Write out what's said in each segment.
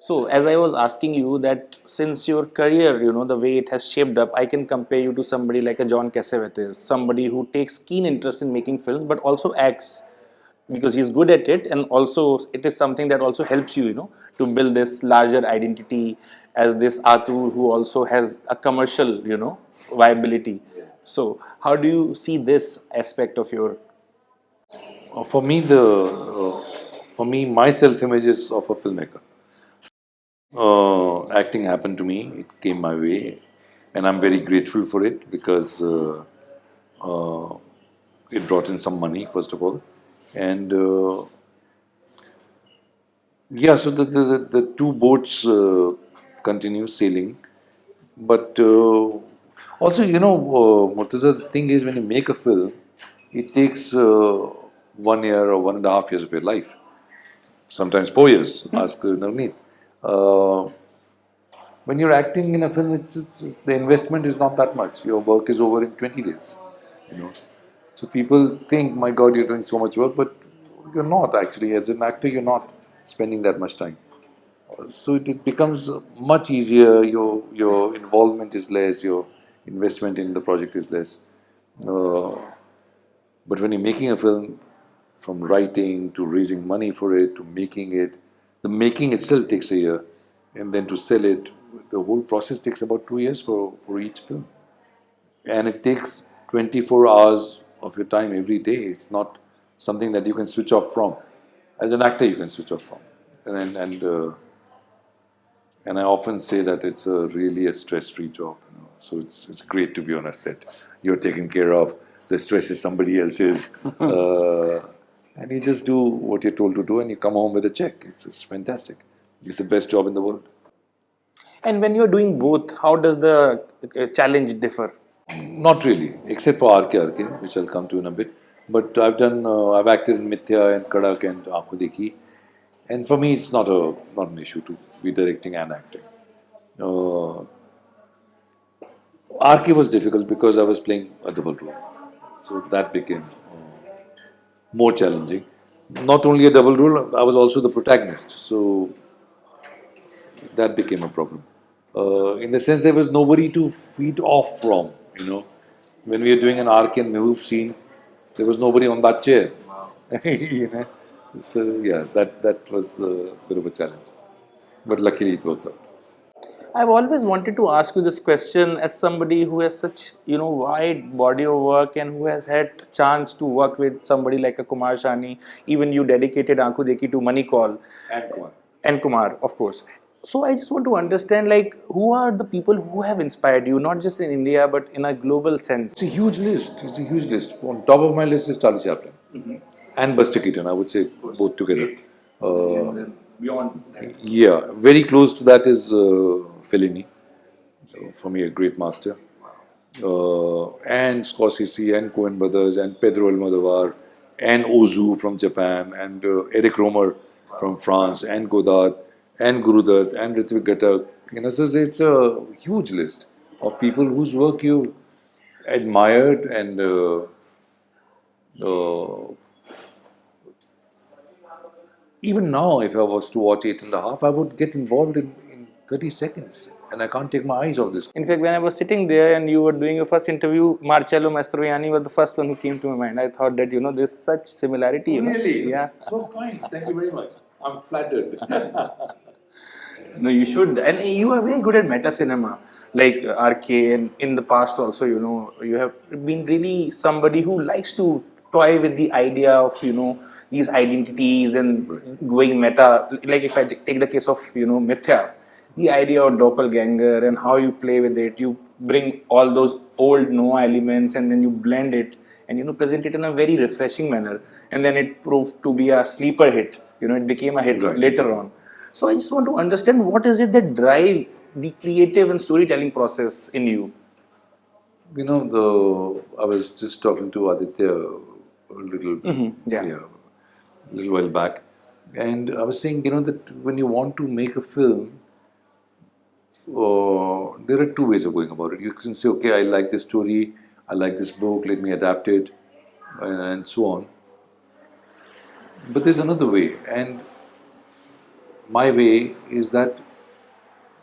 So, as I was asking you that since your career, the way it has shaped up, I can compare you to somebody like a John Cassavetes, somebody who takes keen interest in making films, but also acts because he's good at it, and also it is something that also helps you, to build this larger identity as this Atur who also has a commercial, viability. So, how do you see this aspect of your? For me, my self-image is of a filmmaker. Acting happened to me; it came my way, and I'm very grateful for it because uh, it brought in some money, first of all, and yeah. So the two boats continue sailing, but also Murtaza, the thing is when you make a film, it takes 1 year or 1.5 years of your life. Sometimes 4 years. Ask Nawneet. Uh, when you're acting in a film, the investment is not that much. Your work is over in 20 days. You know, so people think, "My God, you're doing so much work," but you're not actually. As an actor, you're not spending that much time. So it becomes much easier. Your involvement is less. Your investment in the project is less. Uh, but when you're making a film, from writing to raising money for it to making it, the making itself takes a year, and then to sell it, the whole process takes about 2 years for each film, and it takes 24 hours of your time every day. It's not something that you can switch off from. As an actor, you can switch off from, and I often say that it's really a stress-free job. So it's great to be on a set. You're taken care of. The stress is somebody else's, and you just do what you're told to do, and you come home with a check. It's fantastic. It's the best job in the world. And when you're doing both, how does the challenge differ? Not really, except for RK, which I'll come to in a bit. But I've acted in Mithya and Kadak and Aankhon Dekhi, and for me, it's not an issue to be directing and acting. Uh, RK was difficult because I was playing a double role, so that became more challenging. Not only a double role, I was also the protagonist, so that became a problem. In the sense, there was nobody to feed off from. When we were doing an Ark and Mehboob scene, there was nobody on that chair. you know, so yeah, that was a bit of a challenge, but luckily it worked out. I've always wanted to ask you this question as somebody who has such, wide body of work and who has had chance to work with somebody like a Kumar Shani. Even you dedicated Aankhon Dekhi to Money Call And Kumar. and Kumar, of course. So I just want to understand, like, who are the people who have inspired you, not just in India but in a global sense. It's a huge list. It's a huge list. On top of my list is Charlie Chaplin and Buster Keaton. I would say both together. Beyond. Yeah, very close to that is Fellini. For me, a great master. And Scorsese and Coen Brothers and Pedro Almodovar and Ozu from Japan and Eric Romer from France and Godard and Gurudat and Ritvik Ghatak. So it's a huge list of people whose work you admired and uh, even now, if I was to watch 8.5, I would get involved in 30 seconds. And I can't take my eyes off this. In fact, when I was sitting there and you were doing your first interview, Marcello Mastroianni was the first one who came to my mind. I thought that, there's such similarity, Really? Yeah. So kind. Thank you very much. I'm flattered. No, you should. And you are very good at meta cinema, like RK, and in the past also, you have been really somebody who likes to toy with the idea of, these identities and going meta. Like if I take the case of, Mithya, the idea of doppelganger and how you play with it, you bring all those old Noah elements and then you blend it and, present it in a very refreshing manner. And then it proved to be a sleeper hit. It became a hit Right. later on. So I just want to understand what is it that drives the creative and storytelling process in you? I was just talking to Aditya a little, Yeah. yeah, a little while back, and I was saying, that when you want to make a film, there are two ways of going about it. You can say, okay, I like this story, I like this book, let me adapt it, and so on. But there's another way, and my way is that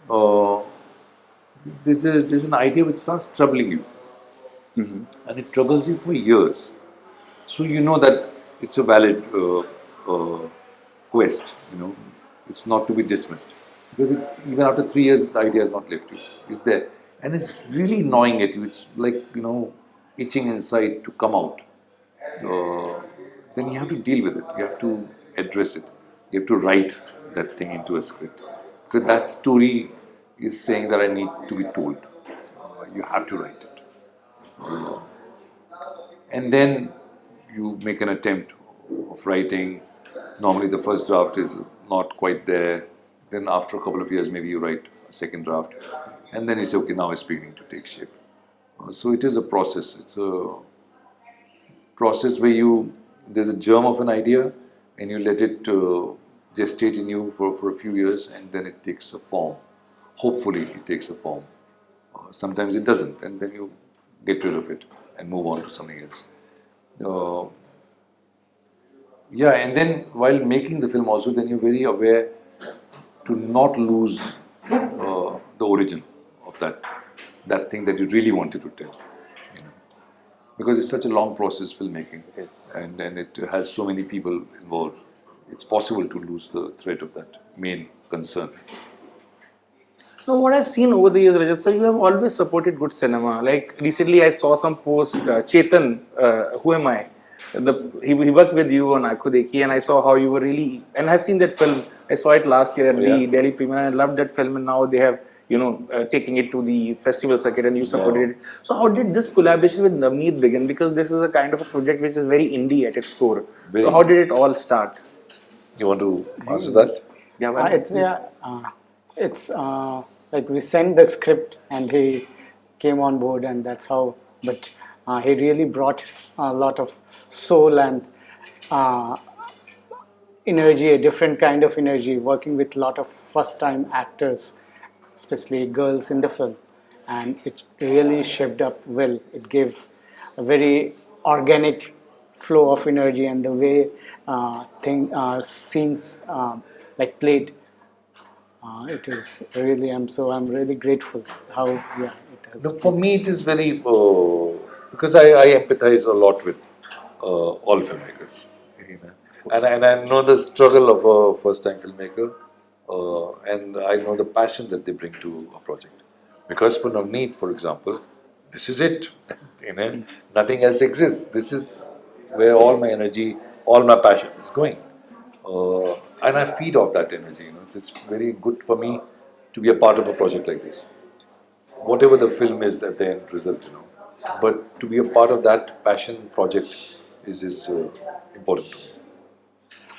uh, there's an idea which starts troubling you, and it troubles you for years. So you know that it's a valid quest. It's not to be dismissed because even after 3 years, the idea has not left you. It's there, and it's really gnawing at you. It's like itching inside to come out. Uh, then you have to deal with it. You have to address it. You have to write that thing into a script because that story is saying that I need to be told. You have to write it, and then you make an attempt of writing. Normally, the first draft is not quite there. Then, after a couple of years, maybe you write a second draft, and then it's okay. Now it's beginning to take shape. So it is a process. It's a process where there's a germ of an idea, and you let it gestate in you for a few years, and then it takes a form. Hopefully, it takes a form. Sometimes it doesn't, and then you get rid of it and move on to something else. Uh, yeah, and then while making the film, also, then you're very aware to not lose the origin of that thing that you really wanted to tell. You know, because it's such a long process, filmmaking, Yes. and it has so many people involved. It's possible to lose the thread of that main concern. No, what I've seen over the years, Rajat, sir, you have always supported good cinema. Like recently, I saw some post, Chetan, who am I? He worked with you on Aankhon Dekhi, and I saw how you were really. And I've seen that film. I saw it last year at the Yeah. Delhi premiere, and I loved that film. And now they have, taking it to the festival circuit, and you supported it. So how did this collaboration with Nawneet begin? Because this is a kind of a project which is very indie at its core. Very So how indie. did it all start? You want to answer that? Yeah, why not? It's like we sent the script and he came on board, and that's how. But he really brought a lot of soul and uh, energy, a different kind of energy, working with a lot of first-time actors, especially girls in the film, and it really shaped up well. It gave a very organic flow of energy, and the way scenes like played. It is really, I'm really grateful how, yeah, it has No, been. for me, it is very because I empathize a lot with all filmmakers, you know. And I know the struggle of a first-time filmmaker, and I know the passion that they bring to a project. Because for Navneet, for example, this is it. Nothing else exists. This is where all my energy, all my passion is going, and I feed off that energy. It's very good for me to be a part of a project like this, whatever the film is at the end result. But to be a part of that passion project is important to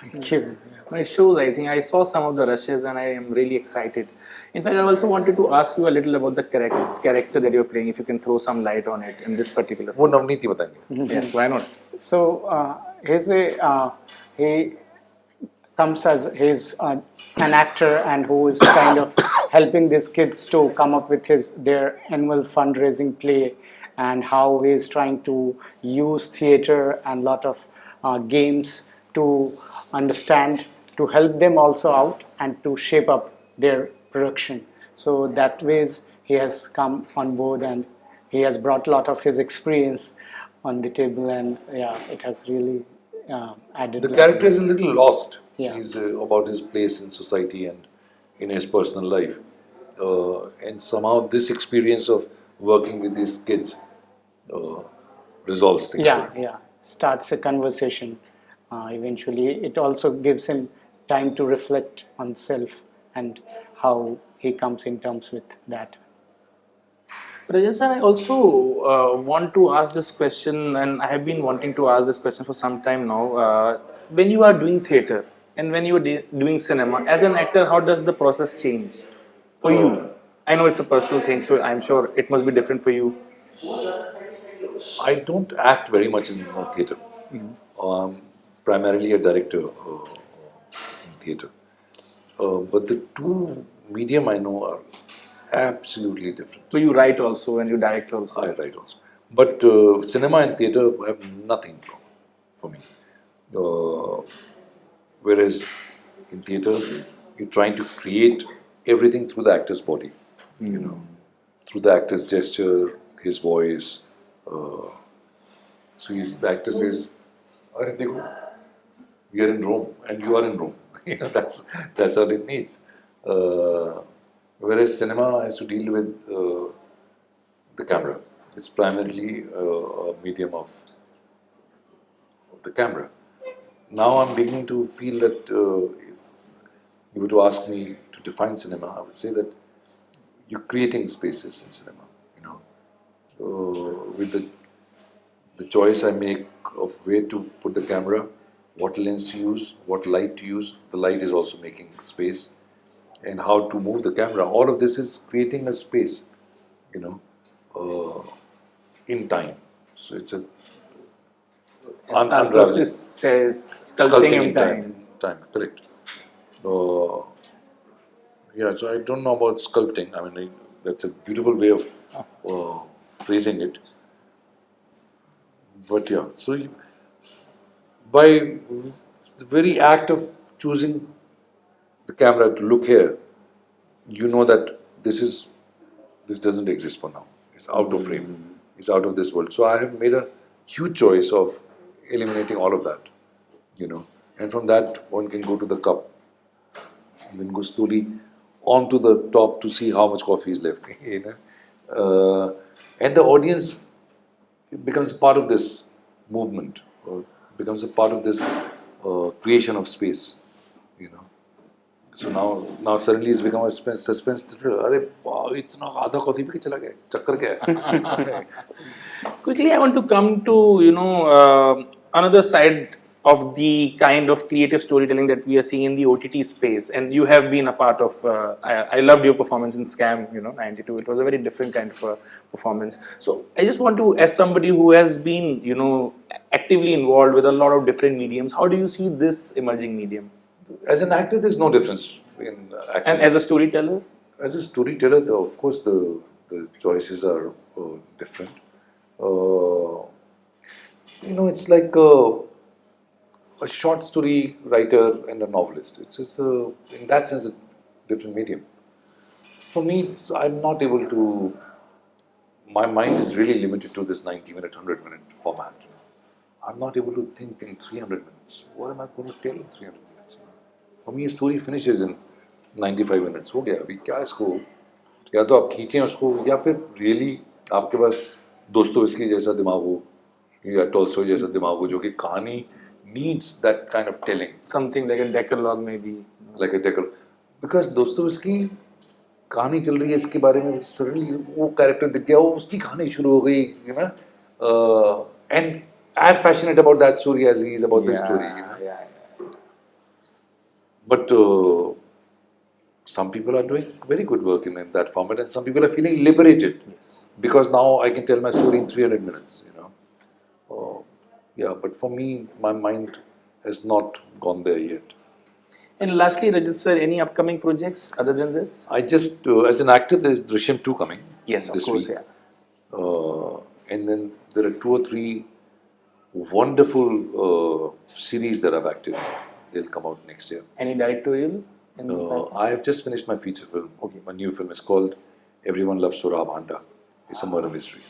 me. Thank you. My shows, I think I saw some of the rushes and I am really excited. In fact, I also wanted to ask you a little about the character that you're playing, if you can throw some light on it in this particular वो film. Navneet ही बताएंगे. Yes, why not? So he comes as he's an actor and who is kind of helping these kids to come up with their annual fundraising play, and how he is trying to use theater and lot of games to understand, to help them also out and to shape up their production. So that ways he has come on board, and he has brought a lot of his experience on the table, and yeah, it has really added. The lot. character is a little lost. Yeah. He's about his place in society and in his personal life, and somehow this experience of working with these kids resolves things. Yeah, for him. yeah, starts a conversation. Eventually, it also gives him time to reflect on self and how he comes in terms with that. Rajan sir, I also want to ask this question, and I have been wanting to ask this question for some time now. When you are doing theatre and when you are doing cinema, as an actor, how does the process change for you? I know it's a personal thing, so I'm sure it must be different for you. I don't act very much in theatre. Primarily a director in theatre. But the two medium I know are absolutely different. So you write also and you direct also. I write also. But cinema and theatre have nothing in common for me. Whereas in theatre, you're trying to create everything through the actor's body, you know, through the actor's gesture, his voice. So the actor says, "Arey dekho, we are in Rome and you are in Rome." You know, that's all it needs. Whereas cinema has to deal with the camera. It's primarily a medium of the camera. Now I'm beginning to feel that if you were to ask me to define cinema, I would say that you're creating spaces in cinema. You know, with the choice I make of where to put the camera, what lens to use, what light to use. The light is also making space, and how to move the camera. All of this is creating a space, you know, in time. So it's a unraveling. Process says sculpting in time. Time, correct. Yeah, so I don't know about sculpting. I mean, that's a beautiful way of phrasing it. But yeah, so by the very act of choosing the camera to look here, you know that this doesn't exist for now. It's out of frame. It's out of this world. So I have made a huge choice of eliminating all of that, you know. And from that, one can go to the cup, and then go slowly on to the top to see how much coffee is left. You know, and the audience becomes part of this movement, or becomes a part of this creation of space. You know. So now suddenly it's become a suspense thriller. अरे वाह इतना आधा coffee P के चला गया चक्कर क्या है? Quickly, I want to come to another side of the kind of creative storytelling that we are seeing in the OTT space, and you have been a part of. I loved your performance in Scam, '92. It was a very different kind of performance. So I just want to, as somebody who has been, actively involved with a lot of different mediums, how do you see this emerging medium? As an actor, there's no difference in acting. And as a storyteller? As a storyteller, of course, the choices are different. It's like a short story writer and a novelist. It's in that sense, a different medium. For me, I'm not able to. My mind is really limited to this 90-minute, 100-minute format. I'm not able to think in 300 minutes. What am I going to tell in 300 minutes? For me, a story finishes in 95 minutes. हो गया अभी क्या इसको या तो आप खींचें उसको या फिर रियली आपके पास दोस्तोवस्की जैसा दिमाग हो या टॉल्स्टॉय जैसा दिमाग हो जो कि कहानी needs that kind of telling. Something like a decalogue maybe. Like a decalogue. Because Dostoevsky कहानी चल रही है इसके बारे में सडनली वो कैरेक्टर दिख गया वो उसकी कहानी शुरू हो गई and as passionate about that story as he is about this story. But some people are doing very good work in that format, and some people are feeling liberated. Yes. Because now I can tell my story in 300 minutes. But for me, my mind has not gone there yet. And lastly, Rajat sir, any upcoming projects other than this? I just, as an actor, there is Drishyam 2 coming. Yes, of this course, week. Yeah. And then there are 2 or 3 wonderful series that I've acted in. They'll come out next year. Any directorial? I have just finished my feature film. Okay. My new film is called Everyone Loves Sora Bhanda. It's a murder mystery.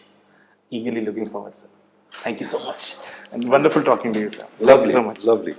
Eagerly looking forward, sir. Thank you so much. And wonderful talking to you, sir. Thank Lovely. you so much. Lovely.